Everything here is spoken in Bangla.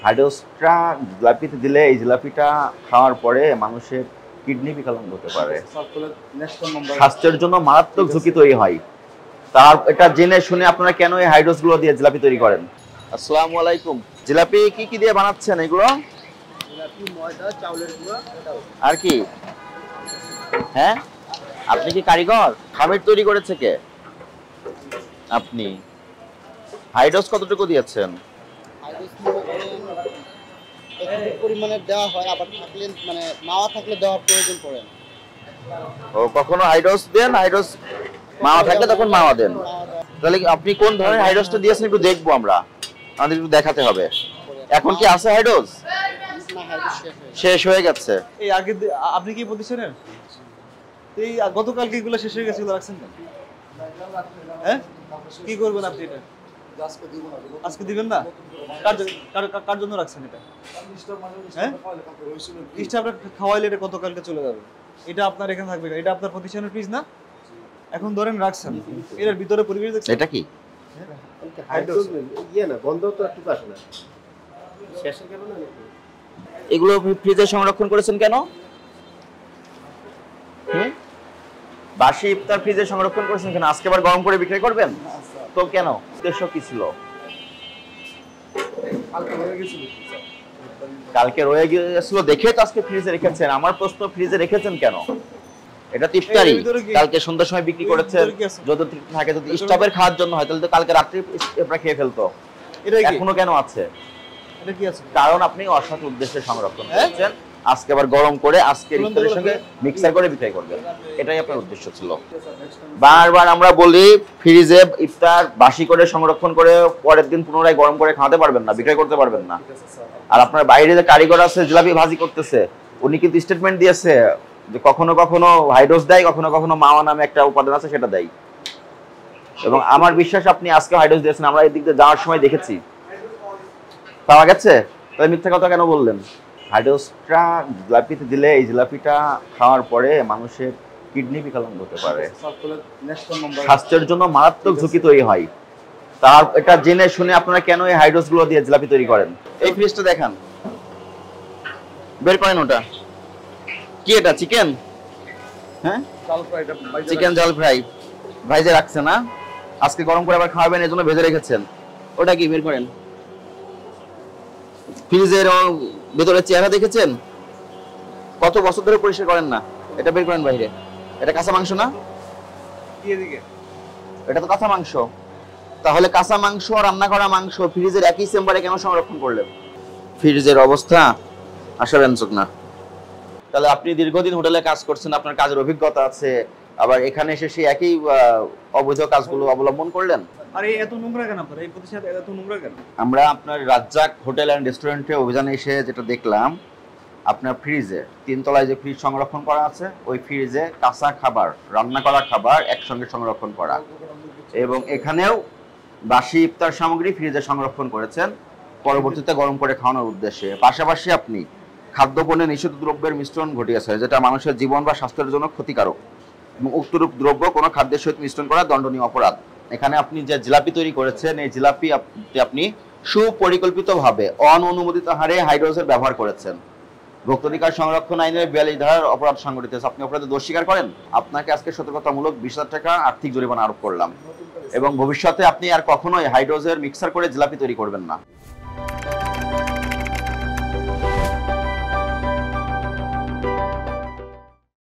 হাইড্রোসটা জিলাপিতে দিলে এই জিলাপিটা খাওয়ার পরে মানুষের কিডনি বিকলাঙ্গ হতে পারে, স্বাস্থ্যের জন্য মারাত্মক ঝুঁকি তৈরি হয়। তার এটা জেনে শুনে আপনারা কেন এই হাইড্রোস গুলো দিয়ে জিলাপি তৈরি করেন? আসসালামু আলাইকুম। জিলাপি কি দিয়ে বানাচ্ছেন এগুলো? জিলাপি, ময়দা, চাউলের গুঁড়া আর কি? হ্যাঁ, আপনি কি কারিগর? খামির তৈরি করেছে কে? আপনি। হাইড্রোস কতটুকু দিয়েছেন? পরিমাণে দেওয়া হয়, আবার থাকলে মানে মাওয়া থাকলে দেওয়ার প্রয়োজন পড়ে। ও কখনো হাইড্রোস দেন, হাইড্রোস মাওয়া থাকলে তখন মাওয়া দেন। তাহলে আপনি কোন ধরনের হাইড্রোসটা দিয়েছেন একটু দেখবো আমরা, আমাদের একটু দেখাতে হবে। এখন কি আছে হাইড্রোস? শেষ হয়ে গেছে। এই আগে আপনি কি প্রতিষ্ঠানের? এই গতকালকে এগুলো শেষ হয়ে গেছে, এগুলো রাখছেন না? হ্যাঁ, কি করবেন আপনি এটা? আজকে দিবেন না? কার জন্য রাখছেন এটা? হ্যাঁ, স্টাফরা খাওয়াইলে এটা গতকালকে চলে যাবে। এটা আপনার এখানে থাকবে, এটা আপনার প্রতিষ্ঠানের ফ্রিজ না? এখন ধরেন রাখছেন, এর ভিতরে পরিবেশ দেখছেন। এটা কি হাইড্রোস ইয়ে না, গন্ধ তো একটু আসে না। শেষে কেন না? এগুলো ফ্রিজে সংরক্ষণ করেছেন কেন? বাসি ইফতার ফ্রিজে সংরক্ষণ করেছেন কেন? আজকে আবার গরম করে বিক্রি করবেন তো কেন? উদ্দেশ্য কি ছিল? কালকে রয়ে গিয়েছিল দেখে তো আজকে ফ্রিজে রেখেছেন। আমার প্রশ্ন, ফ্রিজে রেখেছেন কেন? এটা তো ইফতারি, কালকে সন্ধ্যার সময় বিক্রি করেছেন। যদি থাকে, যদি স্টাফের খাওয়ার জন্য হয় তাহলে তো কালকে রাত্রি আপনারা খেয়ে ফেলতো। এখনো কেন আছে? এটা কি আছে? কারণ আপনি অসৎ উদ্দেশ্যে সংরক্ষণ করছেন, আজকে আবার গরম করে আজকের ইফতারের সঙ্গে মিক্সার করে বিক্রি করবেন, এটাই আপনার উদ্দেশ্য ছিল। বারবার আমরা বলি ফ্রিজে ইফতার বাসি করে সংরক্ষণ করে পরের দিন পুনরায় গরম করে খাওয়াতে পারবেন না, বিক্রি করতে পারবেন না। আর আপনার বাইরে যে কারিগর আছে জিলাপি ভাজি করতেছে, উনি কিন্তু স্টেটমেন্ট দিয়েছে যে কখনো কখনো হাইড্রোস দেয়, কখনো কখনো মাওয়া নামে একটা উপাদান আছে সেটা দেয়। এবং আমার বিশ্বাস আপনি আজকে হাইড্রোস দিয়েছেন, আমরা এই দিক দিয়ে যাওয়ার সময় দেখেছি পাওয়া গেছে। তাহলে মিথ্যা কথা কেন বললেন? হাইড্রোসটা জিলাপিতে দিলে এই জিলাপিটা খাওয়ার পরে মানুষের কিডনি বিকলাঙ্গ হতে পারে, স্বাস্থ্যের জন্য মারাত্মক ঝুঁকি তৈরি হয়। তার এটা জেনে শুনে আপনারা কেন এই হাইড্রোস গুলো দিয়ে জিলাপি তৈরি করেন? এই ফ্রিজটা দেখান, বের করেন। ওটা কি? এটা চিকেন? হ্যাঁ, চিকেন জাল ফ্রাই ভাইজে রাখছে না, আজকে গরম করে আবার খাওয়াবেন এজন্য ভেজে রেখেছেন। ওটা কি? বের করেন। ফ্রিজের ভেতরে চেহারা দেখেছেন? কত বছর ধরে পরিষ্কার করেন না। এটা বের করেন বাইরে। এটা কাঁচা মাংস না? এটা তো কাঁচা মাংস। তাহলে কাঁচা মাংস রান্না করা মাংস ফ্রিজের একই চেম্বারে কেন সংরক্ষণ করলেন? ফ্রিজের অবস্থা আশাব্যঞ্জক না। তাহলে আপনি দীর্ঘদিন হোটেলে কাজ করছেন, আপনার কাজের অভিজ্ঞতা আছে, আবার এখানে এসে সেই একই অবৈধ কাজগুলো অবলম্বন করলেন। আরে এত নোংরা কেন আপনার এই প্রতিষ্ঠানে? এত নোংরা কেন? আমরা আপনার রাজ্জাক হোটেল অ্যান্ড রেস্টুরেন্টে অভিযানে এসে যেটা দেখলাম, আপনার ফ্রিজে 3 তলায় যে ফ্রিজ সংরক্ষণ করা আছে, ওই ফ্রিজে কাঁচা খাবার, রান্না করা খাবার একসঙ্গে সংরক্ষণ করা, এবং এখানেও বাসি ইফতার সামগ্রী ফ্রিজে সংরক্ষণ করেছেন পরবর্তীতে গরম করে খাওয়ানোর উদ্দেশ্যে। পাশাপাশি আপনি খাদ্যপণ্যে নিষিদ্ধ দ্রব্যের মিশ্রণ ঘটিয়েছে, যেটা মানুষের জীবন বা স্বাস্থ্যের জন্য ক্ষতিকারক, এবং উক্তরূপ দ্রব্য কোনো খাদ্যের সহিত মিশ্রণ করা দণ্ডনীয় অপরাধ। এখানে আপনি যে জিলাপি তৈরি করেছেন, এই জিলাপি আপনি সুপরিকল্পিতভাবে অননুমোদিত হারে হাইড্রোজের ব্যবহার করেছেন। ভোক্তাধিকার সংরক্ষণ আইনের 42 ধারার অপরাধ সংগঠিত হয়েছে। আপনি অপরাধে দোষ স্বীকার করেন। আপনাকে আজকে সতর্কতামূলক 20,000 টাকা আর্থিক জরিমানা আরোপ করলাম, এবং ভবিষ্যতে আপনি আর কখনোই হাইড্রোজের মিক্সার করে জিলাপি তৈরি করবেন না।